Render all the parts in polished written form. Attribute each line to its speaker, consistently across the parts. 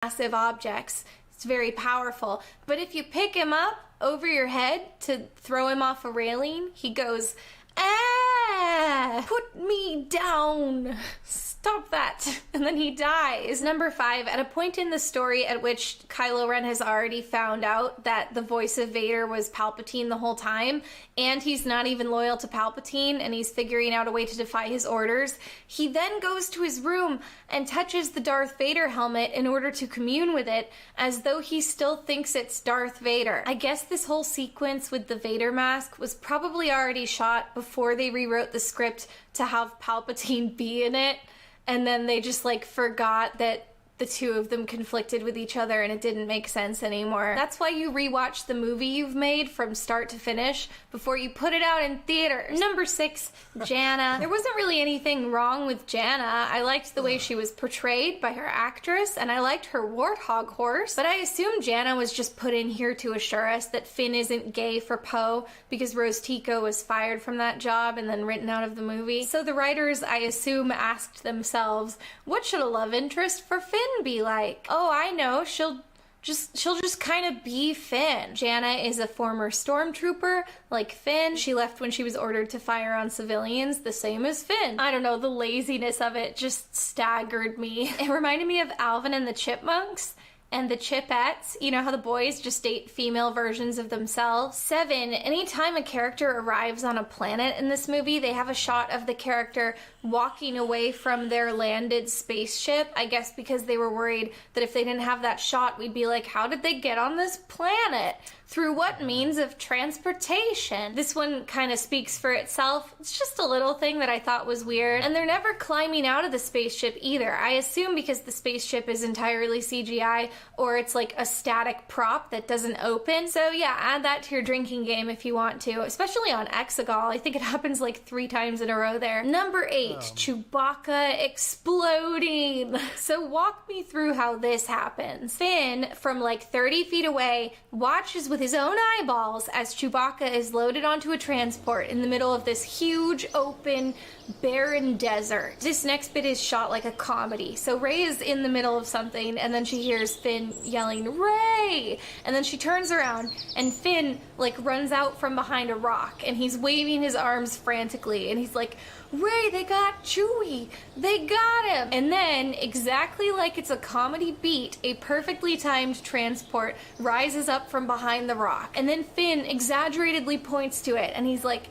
Speaker 1: massive objects. It's very powerful. But if you pick him up over your head to throw him off a railing, he goes, "Ah, put me down. Stop that." And then he dies. Number 5, at a point in the story at which Kylo Ren has already found out that the voice of Vader was Palpatine the whole time, and he's not even loyal to Palpatine, and he's figuring out a way to defy his orders, he then goes to his room and touches the Darth Vader helmet in order to commune with it, as though he still thinks it's Darth Vader. I guess this whole sequence with the Vader mask was probably already shot before they rewrote the script to have Palpatine be in it. And then they just like forgot that the two of them conflicted with each other and it didn't make sense anymore. That's why you rewatch the movie you've made from start to finish before you put it out in theaters. Number 6, Jannah. There wasn't really anything wrong with Jannah. I liked the way she was portrayed by her actress, and I liked her warthog horse, but I assume Jannah was just put in here to assure us that Finn isn't gay for Poe because Rose Tico was fired from that job and then written out of the movie. So the writers, I assume, asked themselves, what should a love interest for Finn be like? Oh, I know, she'll just kind of be Finn. Jannah is a former stormtrooper, like Finn. She left when she was ordered to fire on civilians, the same as Finn. I don't know, the laziness of it just staggered me. It reminded me of Alvin and the Chipmunks and the Chipettes. You know how the boys just date female versions of themselves? 7, anytime a character arrives on a planet in this movie, they have a shot of the character walking away from their landed spaceship. I guess because they were worried that if they didn't have that shot, we'd be like, how did they get on this planet? Through what means of transportation? This one kind of speaks for itself. It's just a little thing that I thought was weird. And they're never climbing out of the spaceship either. I assume because the spaceship is entirely CGI, or it's like a static prop that doesn't open. So yeah, add that to your drinking game if you want to, especially on Exegol. I think it happens like 3 times in a row there. Number 8, Chewbacca exploding. So walk me through how this happens. Finn, from like 30 feet away, watches with his own eyeballs as Chewbacca is loaded onto a transport in the middle of this huge, open, barren desert. This next bit is shot like a comedy. So Rey is in the middle of something, and then she hears Finn yelling, "Rey!" And then she turns around, and Finn like runs out from behind a rock, and he's waving his arms frantically, and he's like, "Rey, they got Chewie! They got him!" And then, exactly like it's a comedy beat, a perfectly timed transport rises up from behind the rock. And then Finn exaggeratedly points to it, and he's like,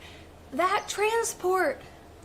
Speaker 1: "That transport!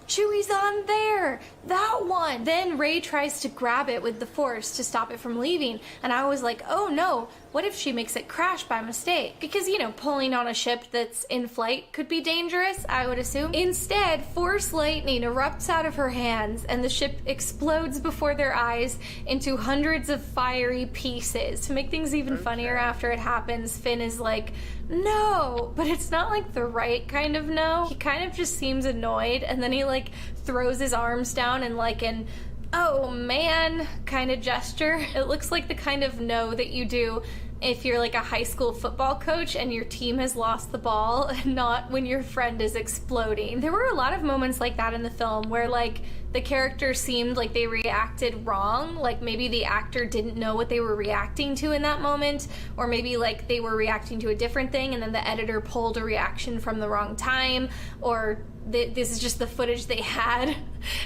Speaker 1: Chewie's on there! That one!" Then Rey tries to grab it with the Force to stop it from leaving, and I was like, oh no, what if she makes it crash by mistake? Because, you know, pulling on a ship that's in flight could be dangerous, I would assume. Instead, Force lightning erupts out of her hands, and the ship explodes before their eyes into hundreds of fiery pieces. To make things even funnier after it happens, Finn is like, no, but it's not like the right kind of no. He kind of just seems annoyed, and then he like throws his arms down in like an oh man kind of gesture. It looks like the kind of no that you do if you're like a high school football coach and your team has lost the ball, and not when your friend is exploding. There were a lot of moments like that in the film where like the character seemed like they reacted wrong, like maybe the actor didn't know what they were reacting to in that moment, or maybe like they were reacting to a different thing and then the editor pulled a reaction from the wrong time, or this is just the footage they had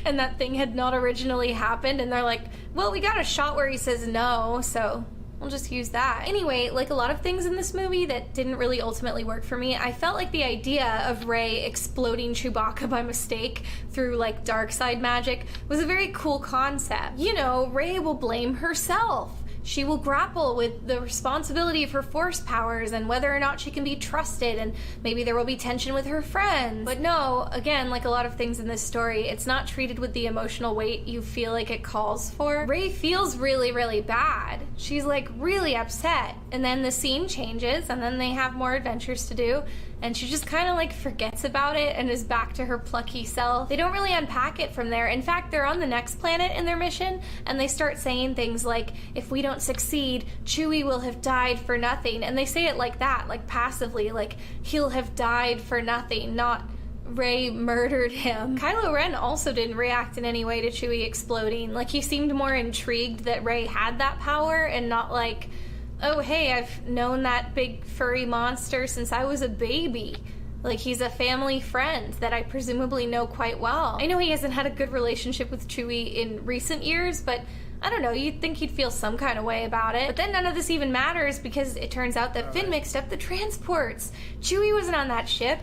Speaker 1: and that thing had not originally happened, and they're like, well, we got a shot where he says no, so we'll just use that. Anyway, like a lot of things in this movie that didn't really ultimately work for me, I felt like the idea of Rey exploding Chewbacca by mistake through like dark side magic was a very cool concept. You know, Rey will blame herself. She will grapple with the responsibility of her Force powers and whether or not she can be trusted, and maybe there will be tension with her friends. But no, again, like a lot of things in this story, it's not treated with the emotional weight you feel like it calls for. Rey feels really, really bad. She's like really upset, and then the scene changes, and then they have more adventures to do, and she just kind of like forgets about it and is back to her plucky self. They don't really unpack it from there. In fact, they're on the next planet in their mission, and they start saying things like, if we don't succeed, Chewie will have died for nothing. And they say it like that, like passively, like he'll have died for nothing, not Rey murdered him. Kylo Ren also didn't react in any way to Chewie exploding. Like, he seemed more intrigued that Rey had that power and not like, oh, hey, I've known that big furry monster since I was a baby. Like, he's a family friend that I presumably know quite well. I know he hasn't had a good relationship with Chewie in recent years, but I don't know, you'd think he'd feel some kind of way about it. But then none of this even matters because it turns out that Finn mixed up the transports. Chewie wasn't on that ship.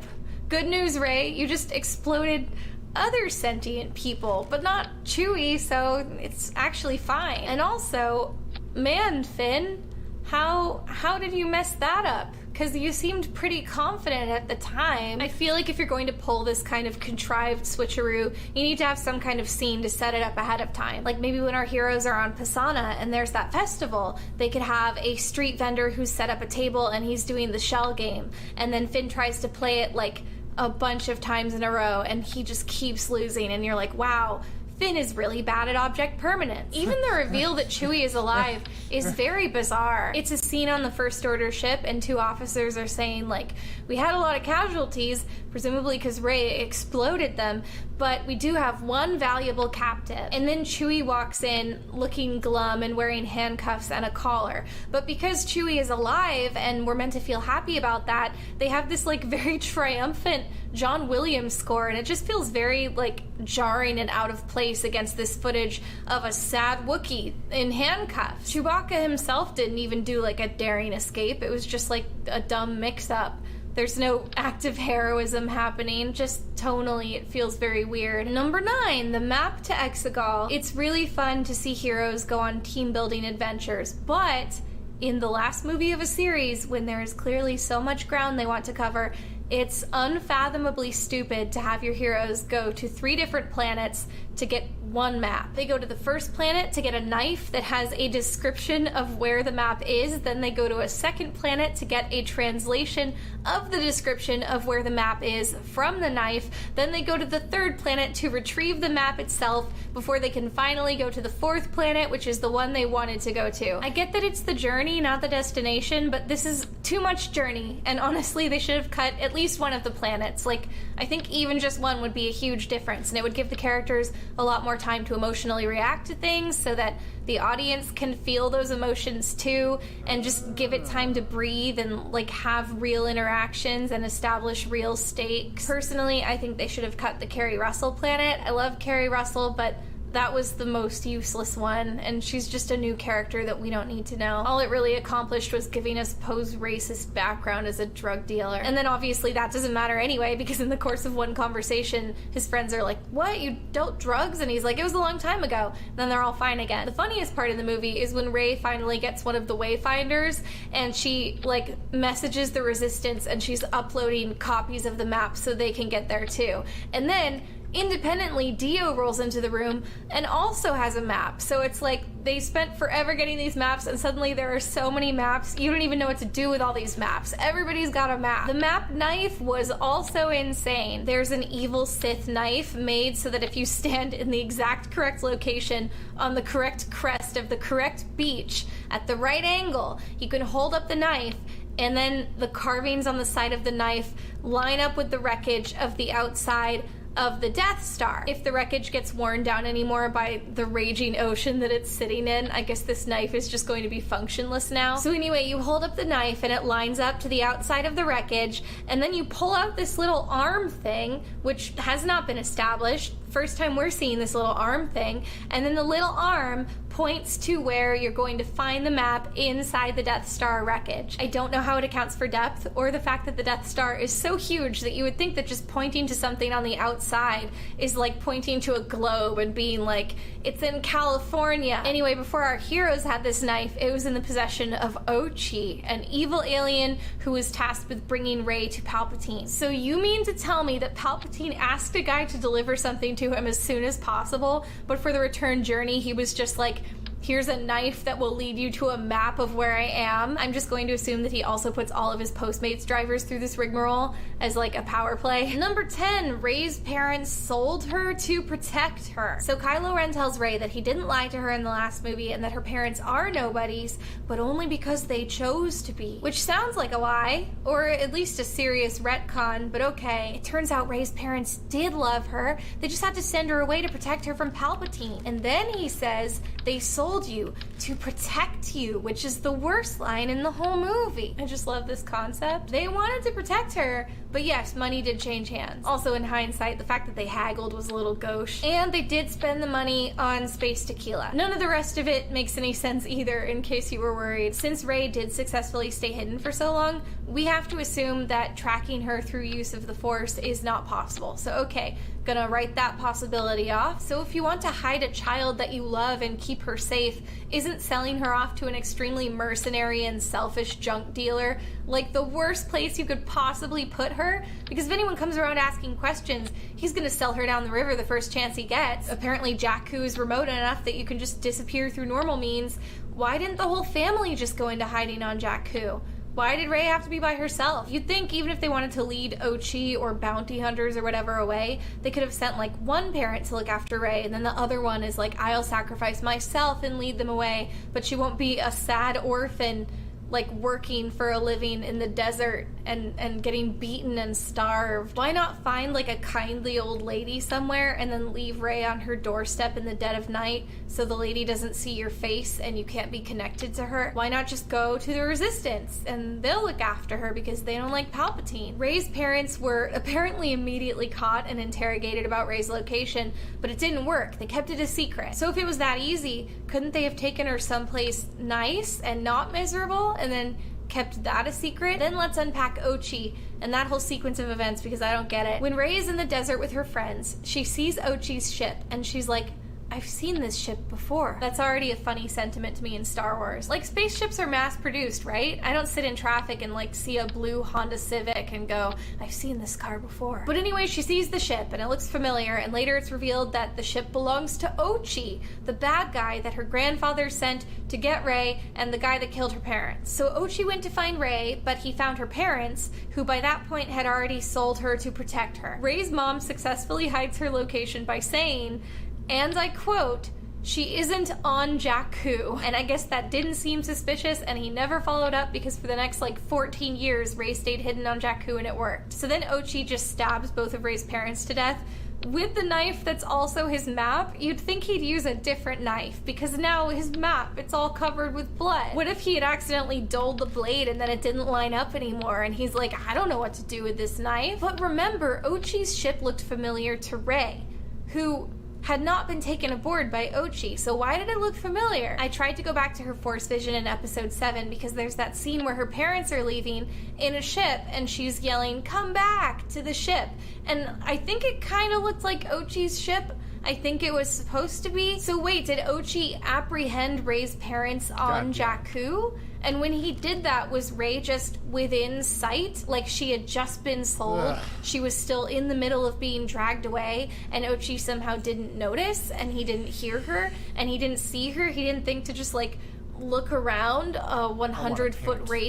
Speaker 1: Good news, Rey, you just exploded other sentient people, but not Chewie, so it's actually fine. And also, man, Finn, how did you mess that up? Because you seemed pretty confident at the time. I feel like if you're going to pull this kind of contrived switcheroo, you need to have some kind of scene to set it up ahead of time. Like maybe when our heroes are on Pisana and there's that festival, they could have a street vendor who's set up a table and he's doing the shell game. And then Finn tries to play it like a bunch of times in a row and he just keeps losing and you're like, wow, Finn is really bad at object permanence. Even the reveal that Chewie is alive is very bizarre. It's a scene on the First Order ship and two officers are saying like, we had a lot of casualties, presumably because Rey exploded them, but we do have one valuable captive. And then Chewie walks in looking glum and wearing handcuffs and a collar. But because Chewie is alive and we're meant to feel happy about that, they have this like very triumphant John Williams score, and it just feels very like jarring and out of place against this footage of a sad Wookiee in handcuffs. Chewbacca himself didn't even do like a daring escape. It was just like a dumb mix-up. There's no active heroism happening, just tonally it feels very weird. Number 9, the map to Exegol. It's really fun to see heroes go on team-building adventures, but in the last movie of a series, when there is clearly so much ground they want to cover, it's unfathomably stupid to have your heroes go to 3 different planets to get one map. They go to the first planet to get a knife that has a description of where the map is, then they go to a second planet to get a translation of the description of where the map is from the knife, then they go to the third planet to retrieve the map itself before they can finally go to the 4th planet, which is the one they wanted to go to. I get that it's the journey, not the destination, but this is too much journey, and honestly, they should have cut at least one of the planets. Like, I think even just one would be a huge difference, and it would give the characters a lot more time to emotionally react to things so that the audience can feel those emotions too, and just give it time to breathe and like have real interactions and establish real stakes. Personally, I think they should have cut the Carrie Russell planet. I love Carrie Russell, but that was the most useless one, and she's just a new character that we don't need to know. All it really accomplished was giving us Poe's racist background as a drug dealer. And then obviously that doesn't matter anyway, because in the course of one conversation, his friends are like, what, you dealt drugs? And he's like, it was a long time ago. And then they're all fine again. The funniest part of the movie is when Rey finally gets one of the Wayfinders, and she like messages the Resistance, and she's uploading copies of the map so they can get there too. And then independently, Dio rolls into the room and also has a map. So it's like they spent forever getting these maps, and suddenly there are so many maps, you don't even know what to do with all these maps. Everybody's got a map. The map knife was also insane. There's an evil Sith knife made so that if you stand in the exact correct location on the correct crest of the correct beach at the right angle, you can hold up the knife, and then the carvings on the side of the knife line up with the wreckage of the outside of the Death Star. If the wreckage gets worn down anymore by the raging ocean that it's sitting in, I guess this knife is just going to be functionless now. So anyway, you hold up the knife and it lines up to the outside of the wreckage, and then you pull out this little arm thing, which has not been established. First time we're seeing this little arm thing, and then the little arm points to where you're going to find the map inside the Death Star wreckage. I don't know how it accounts for depth, or the fact that the Death Star is so huge that you would think that just pointing to something on the outside is like pointing to a globe and being like, it's in California. Anyway, before our heroes had this knife, it was in the possession of Ochi, an evil alien who was tasked with bringing Rey to Palpatine. So you mean to tell me that Palpatine asked a guy to deliver something to him as soon as possible, but for the return journey he was just like, here's a knife that will lead you to a map of where I am. I'm just going to assume that he also puts all of his Postmates drivers through this rigmarole as like a power play. Number 10, Rey's parents sold her to protect her. So Kylo Ren tells Rey that he didn't lie to her in the last movie and that her parents are nobodies, but only because they chose to be. Which sounds like a lie, or at least a serious retcon, but okay. It turns out Rey's parents did love her. They just had to send her away to protect her from Palpatine. And then he says, they sold you to protect you, which is the worst line in the whole movie. I just love this concept. They wanted to protect her, but yes, money did change hands. Also, in hindsight, the fact that they haggled was a little gauche. And they did spend the money on space tequila. None of the rest of it makes any sense either, in case you were worried. Since Rey did successfully stay hidden for so long, we have to assume that tracking her through use of the Force is not possible. So okay, gonna write that possibility off. So if you want to hide a child that you love and keep her safe, isn't selling her off to an extremely mercenary and selfish junk dealer like the worst place you could possibly put her? Because if anyone comes around asking questions, he's gonna sell her down the river the first chance he gets. Apparently Jakku is remote enough that you can just disappear through normal means. Why didn't the whole family just go into hiding on Jakku? Why did Rey have to be by herself? You'd think even if they wanted to lead Ochi or bounty hunters or whatever away, they could have sent like one parent to look after Rey, and then the other one is like, I'll sacrifice myself and lead them away, but she won't be a sad orphan like working for a living in the desert and getting beaten and starved. Why not find like a kindly old lady somewhere and then leave Rey on her doorstep in the dead of night so the lady doesn't see your face and you can't be connected to her? Why not just go to the Resistance and they'll look after her because they don't like Palpatine? Rey's parents were apparently immediately caught and interrogated about Rey's location, but it didn't work. They kept it a secret. So if it was that easy, couldn't they have taken her someplace nice and not miserable and then kept that a secret? Then let's unpack Ochi and that whole sequence of events, because I don't get it. When Rey is in the desert with her friends, she sees Ochi's ship and she's like, I've seen this ship before. That's already a funny sentiment to me in Star Wars. Like, spaceships are mass produced, right? I don't sit in traffic and like see a blue Honda Civic and go, I've seen this car before. But anyway, she sees the ship and it looks familiar, and later it's revealed that the ship belongs to Ochi, the bad guy that her grandfather sent to get Rey and the guy that killed her parents. So Ochi went to find Rey, but he found her parents, who by that point had already sold her to protect her. Rey's mom successfully hides her location by saying, and I quote, she isn't on Jakku. And I guess that didn't seem suspicious, and he never followed up because for the next like 14 years, Rey stayed hidden on Jakku and it worked. So then Ochi just stabs both of Rey's parents to death with the knife that's also his map. You'd think he'd use a different knife because now his map, it's all covered with blood. What if he had accidentally dulled the blade and then it didn't line up anymore and he's like, I don't know what to do with this knife? But remember, Ochi's ship looked familiar to Rey, who had not been taken aboard by Ochi, so why did it look familiar? I tried to go back to her Force vision in episode 7 because there's that scene where her parents are leaving in a ship and she's yelling, come back to the ship. And I think it kind of looked like Ochi's ship. I think it was supposed to be. So wait, did Ochi apprehend Rey's parents on Jakku? And when he did that, was Rey just within sight? Like she had just been sold? Ugh. She was still in the middle of being dragged away, and Ochi somehow didn't notice, and he didn't hear her, and he didn't see her? He didn't think to just like look around a 100-foot radius?